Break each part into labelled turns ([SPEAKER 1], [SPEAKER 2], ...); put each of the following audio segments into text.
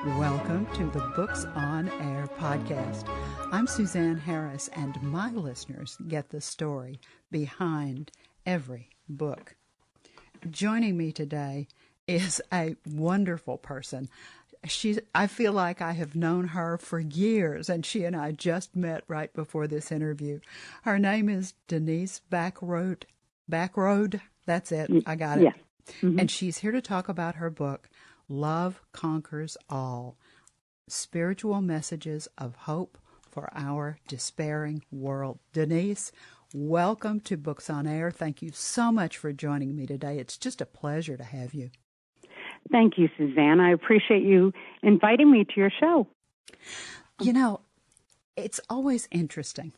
[SPEAKER 1] Welcome to the Books on Air podcast. I'm Suzanne Harris, and my listeners get the story behind every book. Joining me today is a wonderful person. I feel like I have known her for years, and she and I just met right before this interview. Her name is Denise Bachrodt. That's it. I got it.
[SPEAKER 2] Yeah. Mm-hmm.
[SPEAKER 1] And she's here to talk about her book, Love Conquers All, Spiritual Messages of Hope for Our Despairing World. Denise, welcome to Books on Air. Thank you so much for joining me today. It's just a pleasure to have you.
[SPEAKER 2] Thank you, Suzanne. I appreciate you inviting me to your show.
[SPEAKER 1] You know, it's always interesting.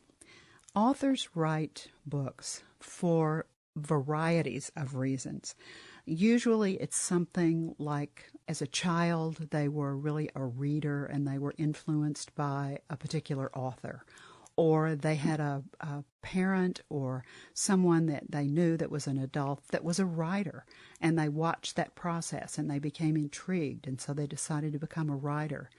[SPEAKER 1] Authors write books for varieties of reasons. Usually it's something like, as a child, they were really a reader and they were influenced by a particular author. Or they had a parent or someone that they knew that was an adult that was a writer. And they watched that process and they became intrigued. And so they decided to become a writer.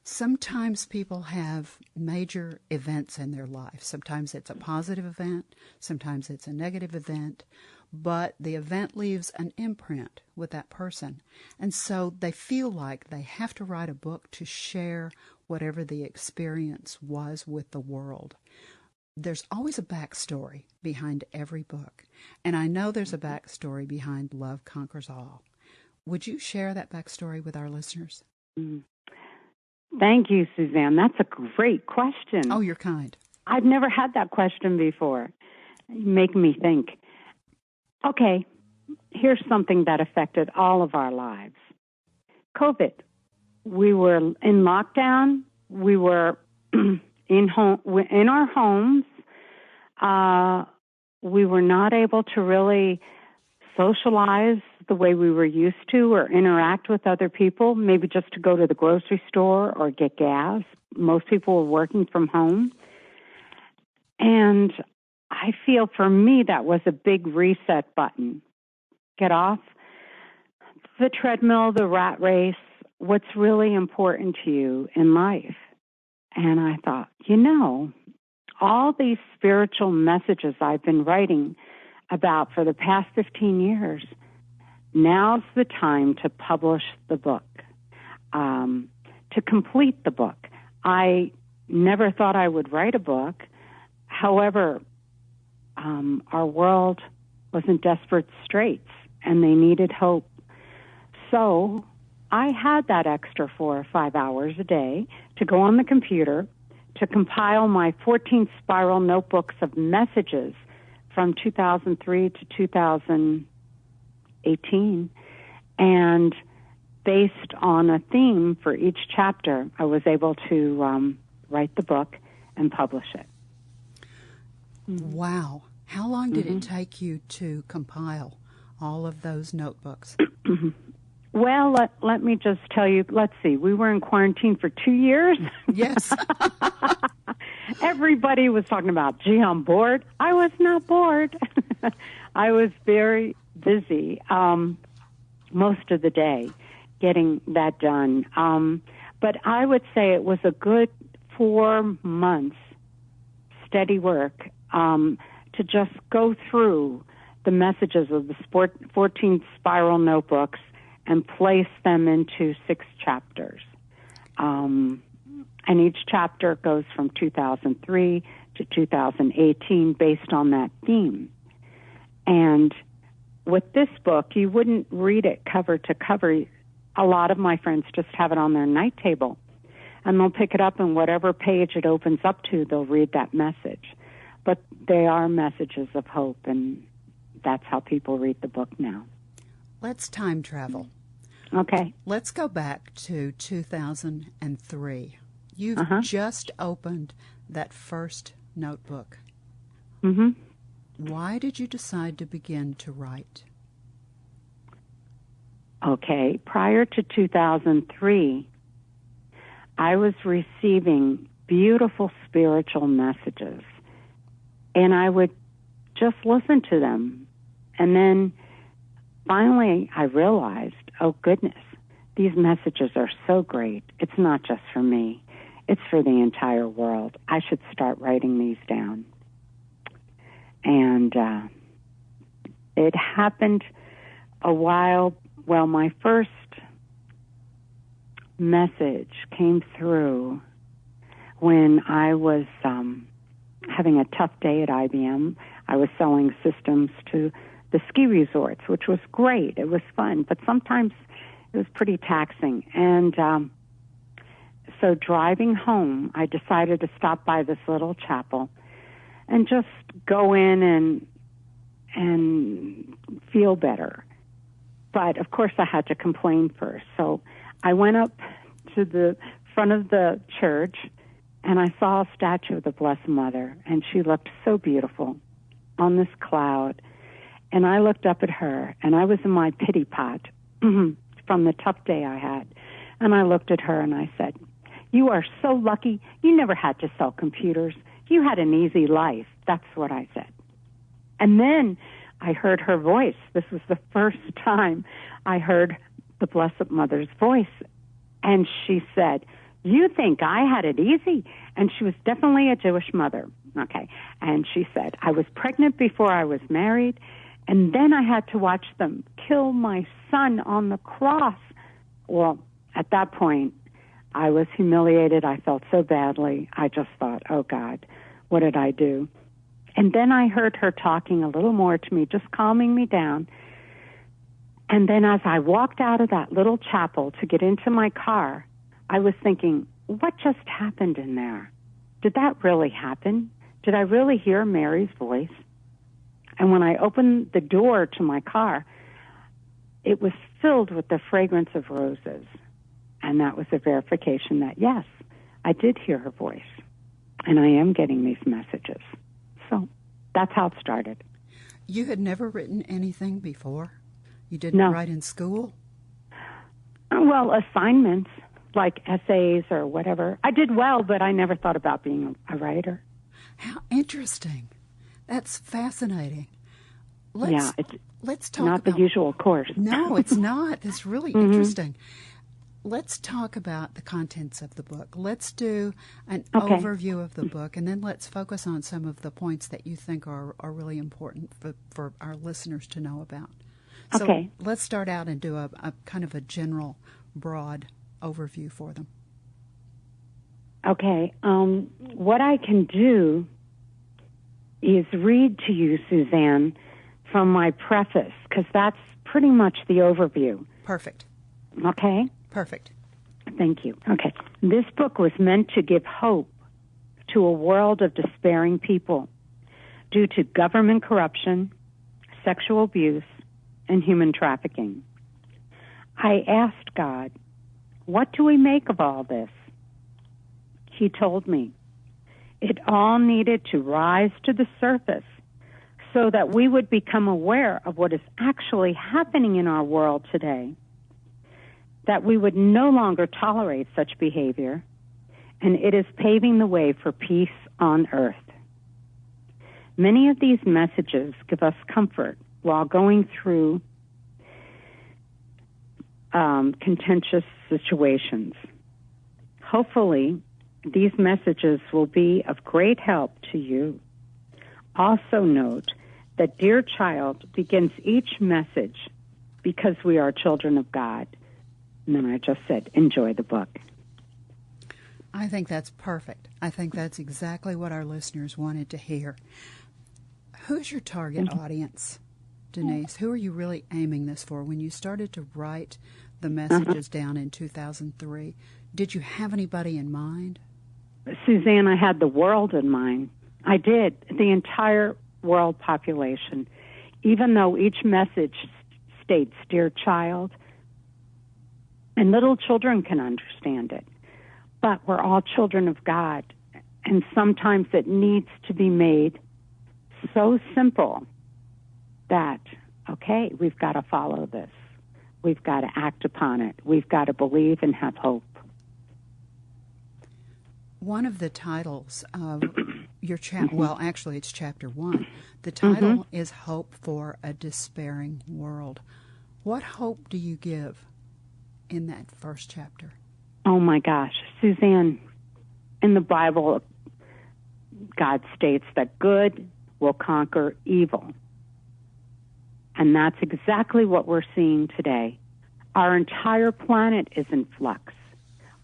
[SPEAKER 1] Sometimes people have major events in their life. Sometimes it's a positive event. Sometimes it's a negative event. But the event leaves an imprint with that person. And so they feel like they have to write a book to share whatever the experience was with the world. There's always a backstory behind every book. And I know there's a backstory behind Love Conquers All. Would you share that backstory with our listeners?
[SPEAKER 2] Thank you, Suzanne. That's a great question.
[SPEAKER 1] Oh, you're kind.
[SPEAKER 2] I've never had that question before. You make me think. Okay, here's something that affected all of our lives. COVID. We were in lockdown. We were in our homes. We were not able to really socialize the way we were used to or interact with other people, maybe just to go to the grocery store or get gas. Most people were working from home. And I feel for me that was a big reset button. Get off the treadmill, the rat race, what's really important to you in life. And I thought, all these spiritual messages I've been writing about for the past 15 years, now's the time to publish the book, to complete the book. I never thought I would write a book. However, our world was in desperate straits, and they needed hope. So I had that extra 4 or 5 hours a day to go on the computer to compile my 14 spiral notebooks of messages from 2003 to 2018. And based on a theme for each chapter, I was able to write the book and publish it.
[SPEAKER 1] Wow. How long did it take you to compile all of those notebooks?
[SPEAKER 2] Well, let me just tell you, let's see, we were in quarantine for 2 years.
[SPEAKER 1] Yes.
[SPEAKER 2] Everybody was talking about, gee, I'm bored. I was not bored. I was very busy most of the day getting that done. But I would say it was a good 4 months steady work to just go through the messages of the 14 spiral notebooks and place them into 6 chapters. And each chapter goes from 2003 to 2018 based on that theme. And with this book, you wouldn't read it cover to cover. A lot of my friends just have it on their night table, and they'll pick it up, and whatever page it opens up to, they'll read that message. But they are messages of hope, and that's how people read the book now.
[SPEAKER 1] Let's time travel.
[SPEAKER 2] Okay.
[SPEAKER 1] Let's go back to 2003. You've just opened that first notebook.
[SPEAKER 2] Mm-hmm.
[SPEAKER 1] Why did you decide to begin to write?
[SPEAKER 2] Okay. Prior to 2003, I was receiving beautiful spiritual messages, and I would just listen to them. And then finally I realized, oh goodness, these messages are so great. It's not just for me. It's for the entire world. I should start writing these down. And it happened a while. Well, my first message came through when I was having a tough day at IBM. I was selling systems to the ski resorts, which was great. It was fun, but sometimes it was pretty taxing. And so driving home, I decided to stop by this little chapel and just go in and feel better. But, of course, I had to complain first. So I went up to the front of the church, and I saw a statue of the Blessed Mother, and she looked so beautiful on this cloud. And I looked up at her, and I was in my pity pot from the tough day I had. And I looked at her, and I said, "You are so lucky. You never had to sell computers. You had an easy life." That's what I said. And then I heard her voice. This was the first time I heard the Blessed Mother's voice. And she said, "You think I had it easy?" And she was definitely a Jewish mother. Okay. And she said, "I was pregnant before I was married, and then I had to watch them kill my son on the cross." Well, at that point, I was humiliated. I felt so badly. I just thought, oh, God, what did I do? And then I heard her talking a little more to me, just calming me down. And then as I walked out of that little chapel to get into my car, I was thinking, what just happened in there? Did that really happen? Did I really hear Mary's voice? And when I opened the door to my car, it was filled with the fragrance of roses. And that was a verification that, yes, I did hear her voice. And I am getting these messages. So that's how it started.
[SPEAKER 1] You had never written anything before? You didn't write in school?
[SPEAKER 2] Well, assignments, like essays or whatever. I did well, but I never thought about being a writer.
[SPEAKER 1] How interesting. That's fascinating. Let's talk
[SPEAKER 2] not
[SPEAKER 1] about...
[SPEAKER 2] the usual course.
[SPEAKER 1] No, it's not. It's really interesting. Let's talk about the contents of the book. Let's do an overview of the book, and then let's focus on some of the points that you think are really important for our listeners to know about. So let's start out and do a kind of a general, broad overview for them.
[SPEAKER 2] Okay. What I can do is read to you, Suzanne, from my preface, because that's pretty much the overview.
[SPEAKER 1] Perfect.
[SPEAKER 2] Okay?
[SPEAKER 1] Perfect.
[SPEAKER 2] Thank you. Okay. This book was meant to give hope to a world of despairing people due to government corruption, sexual abuse, and human trafficking. I asked God, what do we make of all this? He told me it all needed to rise to the surface so that we would become aware of what is actually happening in our world today, that we would no longer tolerate such behavior, and it is paving the way for peace on earth. Many of these messages give us comfort while going through contentious situations. Hopefully, these messages will be of great help to you. Also note that Dear Child begins each message because we are children of God. And then I just said, enjoy the book.
[SPEAKER 1] I think that's perfect. I think that's exactly what our listeners wanted to hear. Who's your target audience, Denise? Who are you really aiming this for? When you started to write the messages down in 2003, did you have anybody in mind?
[SPEAKER 2] Suzanne, I had the world in mind. I did, the entire world population. Even though each message states, Dear Child, and little children can understand it. But we're all children of God, and sometimes it needs to be made so simple that, okay, we've got to follow this. We've got to act upon it. We've got to believe and have hope.
[SPEAKER 1] One of the titles of your chapter, well, actually it's chapter 1. The title is Hope for a Despairing World. What hope do you give? in that first chapter?
[SPEAKER 2] Oh, my gosh. Suzanne, in the Bible, God states that good will conquer evil. And that's exactly what we're seeing today. Our entire planet is in flux.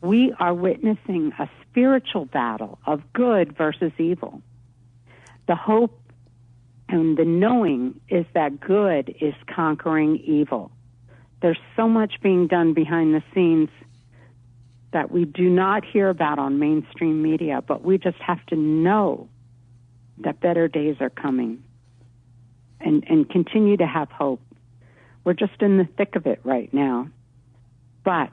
[SPEAKER 2] We are witnessing a spiritual battle of good versus evil. The hope and the knowing is that good is conquering evil. There's so much being done behind the scenes that we do not hear about on mainstream media, but we just have to know that better days are coming and continue to have hope. We're just in the thick of it right now, but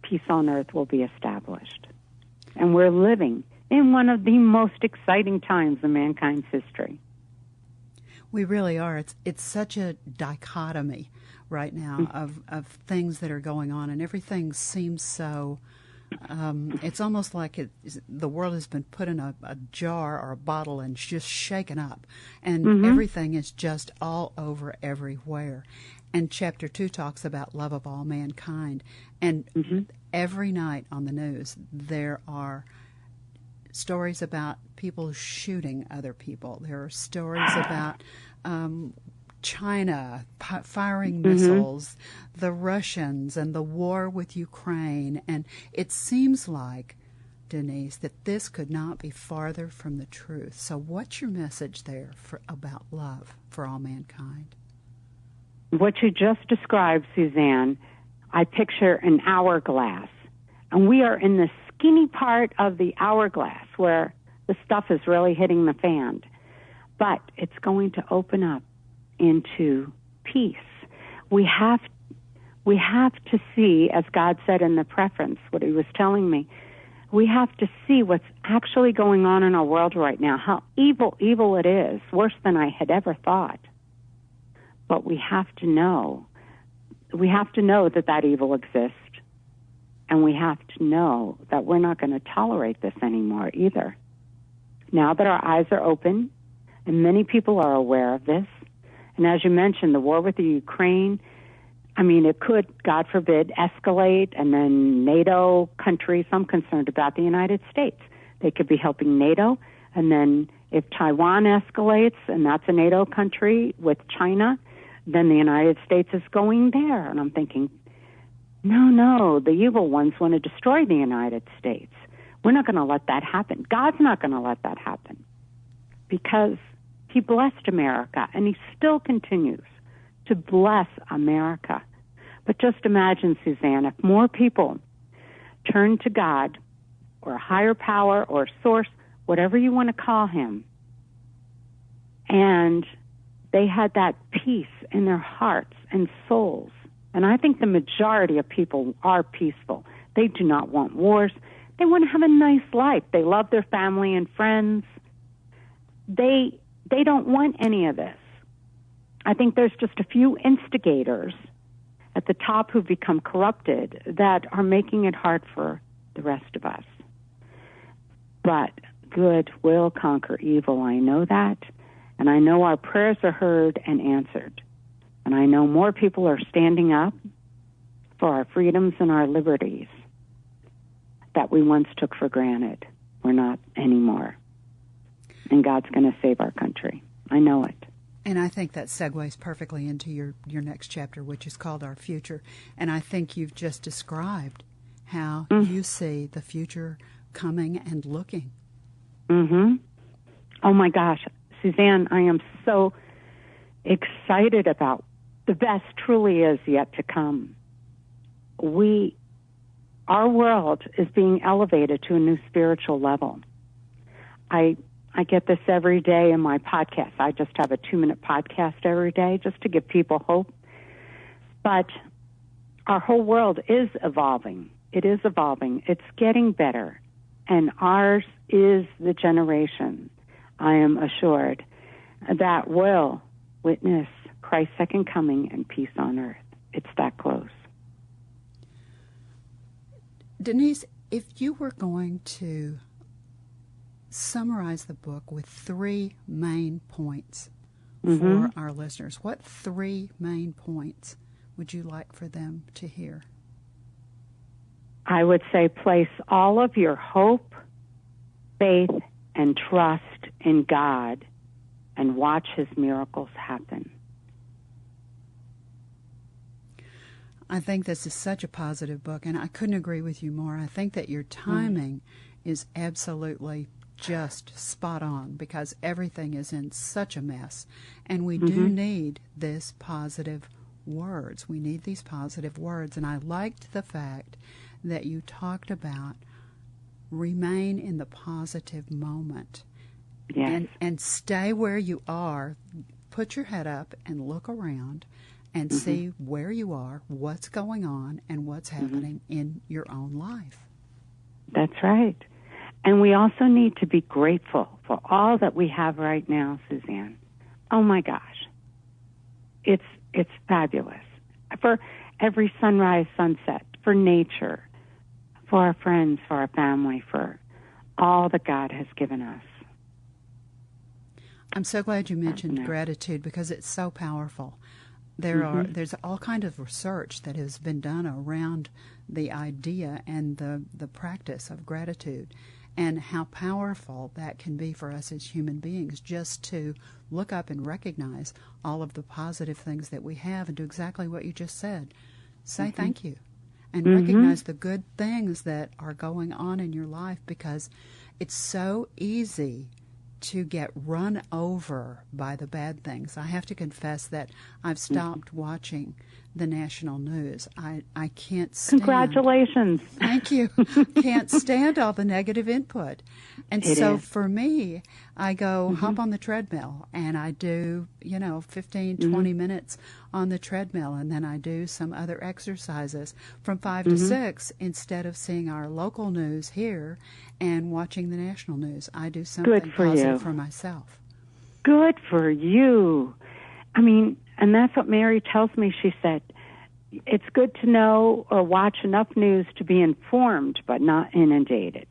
[SPEAKER 2] peace on earth will be established. And we're living in one of the most exciting times in mankind's history.
[SPEAKER 1] We really are. It's such a dichotomy right now of things that are going on, and everything seems so... it's almost like the world has been put in a jar or a bottle and just shaken up, and everything is just all over everywhere. And Chapter 2 talks about love of all mankind. And every night on the news, there are stories about people shooting other people. There are stories about China firing missiles, the Russians, and the war with Ukraine. And it seems like, Denise, that this could not be farther from the truth. So what's your message there about love for all mankind?
[SPEAKER 2] What you just described, Suzanne, I picture an hourglass. And we are in the skinny part of the hourglass where the stuff is really hitting the fan. But it's going to open up into peace. We have to see, as God said in the preference, what he was telling me, we have to see what's actually going on in our world right now, how evil it is, worse than I had ever thought. But we have to know that evil exists, and we have to know that we're not going to tolerate this anymore either. Now that our eyes are open, and many people are aware of this, and as you mentioned, the war with the Ukraine, I mean, it could, God forbid, escalate, and then NATO countries, I'm concerned about the United States. They could be helping NATO, and then if Taiwan escalates, and that's a NATO country with China, then the United States is going there. And I'm thinking, no, the evil ones want to destroy the United States. We're not going to let that happen. God's not going to let that happen because he blessed America, and he still continues to bless America. But just imagine, Suzanne, if more people turn to God or a higher power or source, whatever you want to call him, and they had that peace in their hearts and souls. And I think the majority of people are peaceful. They do not want wars. They want to have a nice life. They love their family and friends. They don't want any of this. I think there's just a few instigators at the top who've become corrupted that are making it hard for the rest of us. But good will conquer evil. I know that. And I know our prayers are heard and answered. And I know more people are standing up for our freedoms and our liberties that we once took for granted. We're not anymore. And God's going to save our country. I know it.
[SPEAKER 1] And I think that segues perfectly into your next chapter, which is called Our Future. And I think you've just described how you see the future coming and looking.
[SPEAKER 2] Oh, my gosh. Suzanne, I am so excited about the best truly is yet to come. Our world is being elevated to a new spiritual level. I get this every day in my podcast. I just have a 2-minute podcast every day just to give people hope. But our whole world is evolving. It is evolving. It's getting better. And ours is the generation, I am assured, that will witness Christ's second coming and peace on earth. It's that close.
[SPEAKER 1] Denise, if you were going to summarize the book with 3 main points for our listeners, what 3 main points would you like for them to hear?
[SPEAKER 2] I would say place all of your hope, faith, and trust in God and watch His miracles happen.
[SPEAKER 1] I think this is such a positive book, and I couldn't agree with you more. I think that your timing is absolutely just spot on, because everything is in such a mess, and we do need this positive words. We need these positive words, and I liked the fact that you talked about remain in the positive moment.
[SPEAKER 2] Yes.
[SPEAKER 1] And stay where you are. Put your head up and look around and see where you are, what's going on, and what's happening in your own life.
[SPEAKER 2] That's right. And we also need to be grateful for all that we have right now, Suzanne. Oh, my gosh. It's fabulous. For every sunrise, sunset, for nature, for our friends, for our family, for all that God has given us.
[SPEAKER 1] I'm so glad you mentioned gratitude, because it's so powerful. There's all kind of research that has been done around the idea and the practice of gratitude, and how powerful that can be for us as human beings, just to look up and recognize all of the positive things that we have and do exactly what you just said. Say thank you and recognize the good things that are going on in your life, because it's so easy to get run over by the bad things. I have to confess that I've stopped watching the national news. I can't stand...
[SPEAKER 2] Congratulations.
[SPEAKER 1] Thank you. Can't stand all the negative input. And for me, I go hop on the treadmill, and I do, 15, 20 minutes on the treadmill, and then I do some other exercises from 5 to 6 instead of seeing our local news here and watching the national news. I do something positive for myself.
[SPEAKER 2] Good for you. I mean, and that's what Mary tells me. She said, it's good to know or watch enough news to be informed, but not inundated.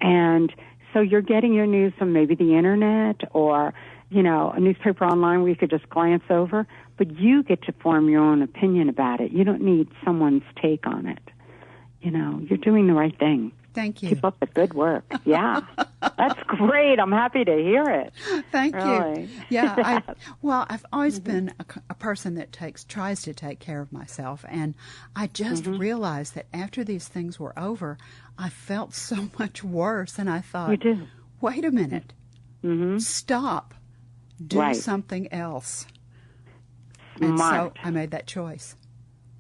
[SPEAKER 2] And so you're getting your news from maybe the internet or, a newspaper online where you could just glance over, but you get to form your own opinion about it. You don't need someone's take on it. You're doing the right thing.
[SPEAKER 1] Thank you.
[SPEAKER 2] Keep up the good work. Yeah. That's great. I'm happy to hear it.
[SPEAKER 1] Thank
[SPEAKER 2] really.
[SPEAKER 1] you. Yeah. I've always been a person that tries to take care of myself. And I just realized that after these things were over, I felt so much worse. And I thought, wait a minute. Stop. Do something else.
[SPEAKER 2] Smart.
[SPEAKER 1] And so I made that choice.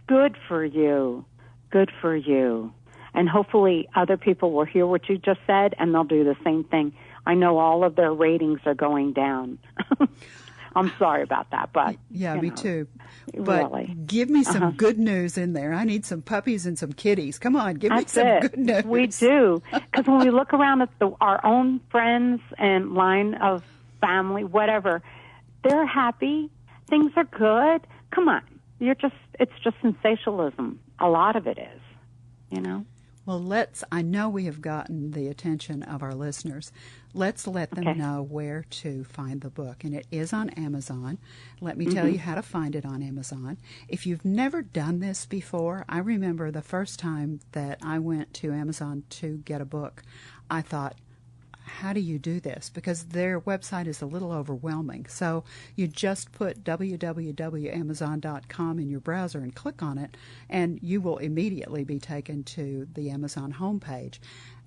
[SPEAKER 2] Good for you. Good for you. And hopefully other people will hear what you just said, and they'll do the same thing. I know all of their ratings are going down. I'm sorry about that, but...
[SPEAKER 1] Yeah, me too. But
[SPEAKER 2] really.
[SPEAKER 1] Give me some good news in there. I need some puppies and some kitties. Come on, give me some good news.
[SPEAKER 2] We do. Because when we look around at our own friends and line of family, whatever, they're happy. Things are good. Come on. It's just sensationalism. A lot of it is,
[SPEAKER 1] Well, I know we have gotten the attention of our listeners. Let's let them know where to find the book. And it is on Amazon. Let me tell you how to find it on Amazon. If you've never done this before, I remember the first time that I went to Amazon to get a book, I thought, how do you do this? Because their website is a little overwhelming. So you just put www.amazon.com in your browser and click on it, and you will immediately be taken to the Amazon homepage.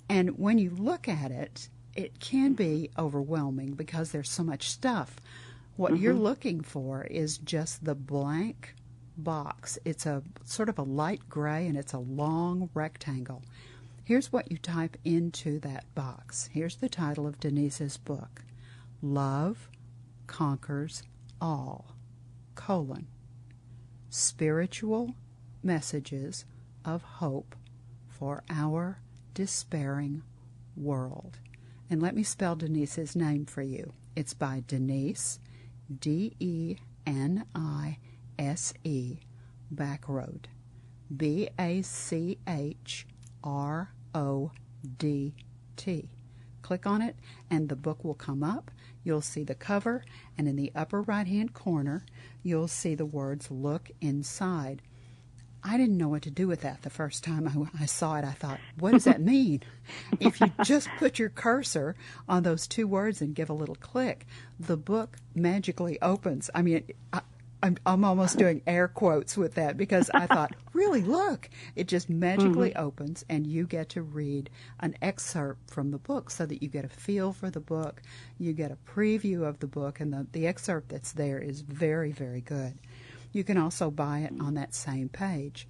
[SPEAKER 1] And when you look at it, it can be overwhelming because there's so much stuff. What you're looking for is just the blank box. It's a sort of a light gray, and it's a long rectangle. Here's what you type into that box. Here's the title of Denise's book. Love Conquers All, Spiritual Messages of Hope for Our Despairing World. And let me spell Denise's name for you. It's by Denise, Denise, Bachrodt, Bachrodt. Click on it, and the book will come up. You'll see the cover, and in the upper right-hand corner, you'll see the words "Look Inside." I didn't know what to do with that the first time I saw it. I thought, what does that mean? If you just put your cursor on those two words and give a little click, the book magically opens. I mean, I'm almost doing air quotes with that because I thought, really, look, it just magically opens and you get to read an excerpt from the book so that you get a feel for the book, you get a preview of the book, and the excerpt that's there is very, very good. You can also buy it on that same page.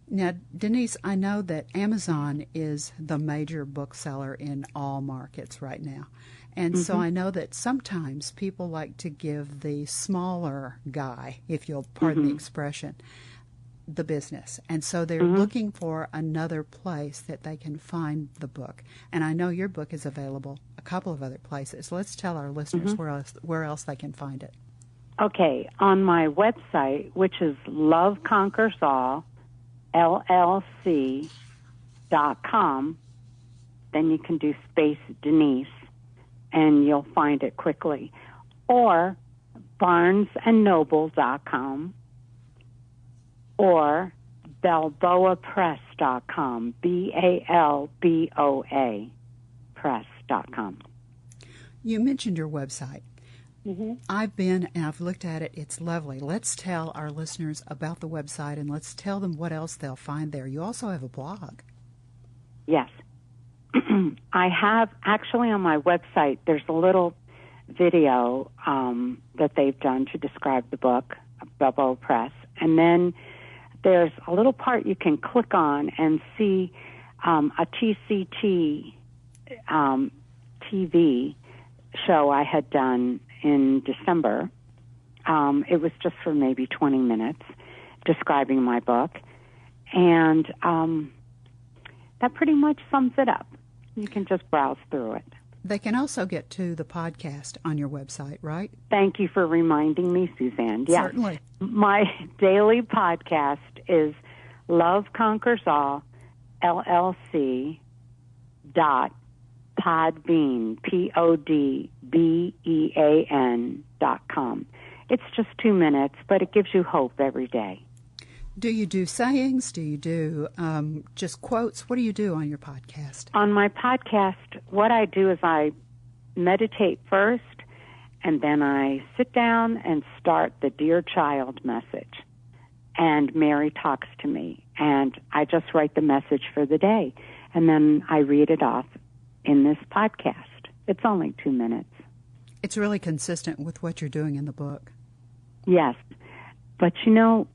[SPEAKER 1] Now, Denise, I know that Amazon is the major bookseller in all markets right now. And so I know that sometimes people like to give the smaller guy, if you'll pardon the expression, the business. And so they're looking for another place that they can find the book. And I know your book is available a couple of other places. Let's tell our listeners where else they can find it.
[SPEAKER 2] Okay, on my website, which is loveconquersallllc.com, then you can do space Denise, and you'll find it quickly. Or barnesandnoble.com or balboapress.com, BALBOA press.com.
[SPEAKER 1] You mentioned your website. I've been and I've looked at it. It's lovely. Let's tell our listeners about the website and let's tell them what else they'll find there. You also have a blog.
[SPEAKER 2] Yes. I have, actually on my website, there's a little video that they've done to describe the book, Balboa Press. And then there's a little part you can click on and see a TCT TV show I had done in December. It was just for maybe 20 minutes describing my book. And that pretty much sums it up. You can just browse through it.
[SPEAKER 1] They can also get to the podcast on your website, right?
[SPEAKER 2] Thank you for reminding me, Suzanne. Yes.
[SPEAKER 1] Certainly.
[SPEAKER 2] My daily podcast is Love Conquers All, LLC, Podbean, PODBEAN.com. It's just 2 minutes, but it gives you hope every day.
[SPEAKER 1] Do you do sayings? Do you do just quotes? What do you do on your podcast?
[SPEAKER 2] On my podcast, what I do is I meditate first, and then I sit down and start the Dear Child message. And Mary talks to me, and I just write the message for the day, and then I read it off in this podcast. It's only 2 minutes.
[SPEAKER 1] It's really consistent with what you're doing in the book.
[SPEAKER 2] Yes. But you know,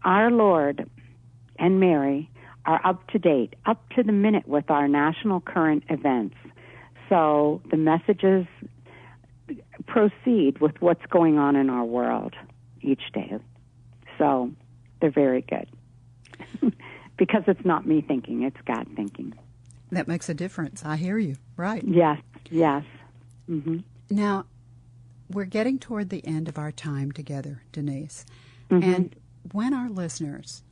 [SPEAKER 2] our Lord and Mary are up to date, up to the minute with our national current events. So the messages proceed with what's going on in our world each day. So they're very good. Because it's not me thinking, it's God thinking.
[SPEAKER 1] That makes a difference. I hear you. Right.
[SPEAKER 2] Yes, yes. Mm-hmm.
[SPEAKER 1] Now, we're getting toward the end of our time together, Denise. And when our listeners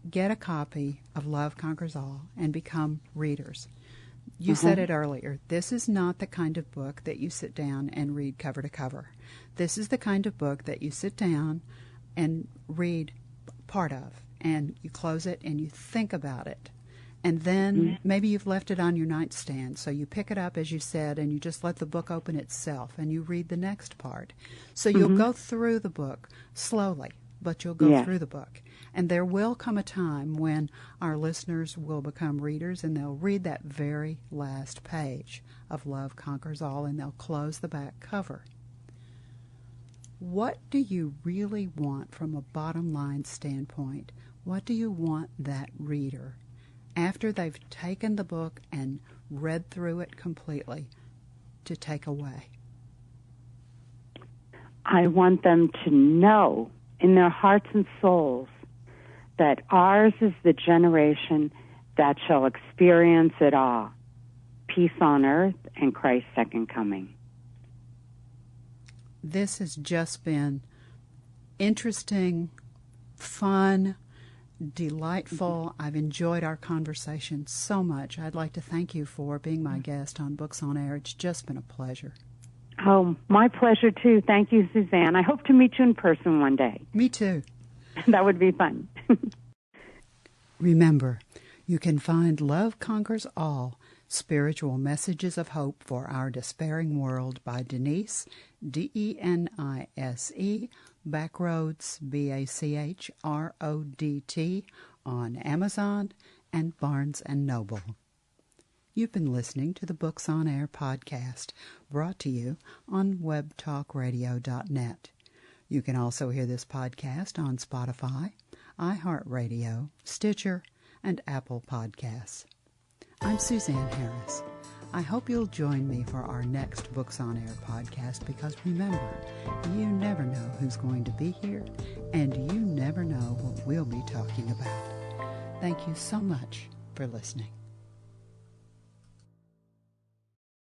[SPEAKER 1] get a copy of Love Conquers All and become readers, you said it earlier, this is not the kind of book that you sit down and read cover to cover. This is the kind of book that you sit down and read part of, and you close it and you think about it. And then maybe you've left it on your nightstand, so you pick it up, as you said, and you just let the book open itself, and you read the next part. So you'll go through the book slowly, but you'll go through the book. And there will come a time when our listeners will become readers, and they'll read that very last page of Love Conquers All, and they'll close the back cover. What do you really want from a bottom-line standpoint? What do you want that reader, after they've taken the book and read through it completely, to take away?
[SPEAKER 2] I want them to know in their hearts and souls that ours is the generation that shall experience it all, peace on earth and Christ's second coming.
[SPEAKER 1] This has just been interesting, fun, delightful. I've enjoyed our conversation so much. I'd like to thank you for being my guest on Books on Air. It's just been a pleasure.
[SPEAKER 2] Oh, my pleasure, too. Thank you, Suzanne. I hope to meet you in person one day.
[SPEAKER 1] Me too.
[SPEAKER 2] That would be fun.
[SPEAKER 1] Remember, you can find Love Conquers All, Spiritual Messages of Hope for Our Despairing World by Denise, Denise, Bachrodt, Bachrodt, on Amazon and Barnes & Noble. You've been listening to the Books on Air podcast, brought to you on webtalkradio.net. You can also hear this podcast on Spotify, iHeartRadio, Stitcher, and Apple Podcasts. I'm Suzanne Harris. I hope you'll join me for our next Books on Air podcast because remember, you never know who's going to be here, and you never know what we'll be talking about. Thank you so much for listening.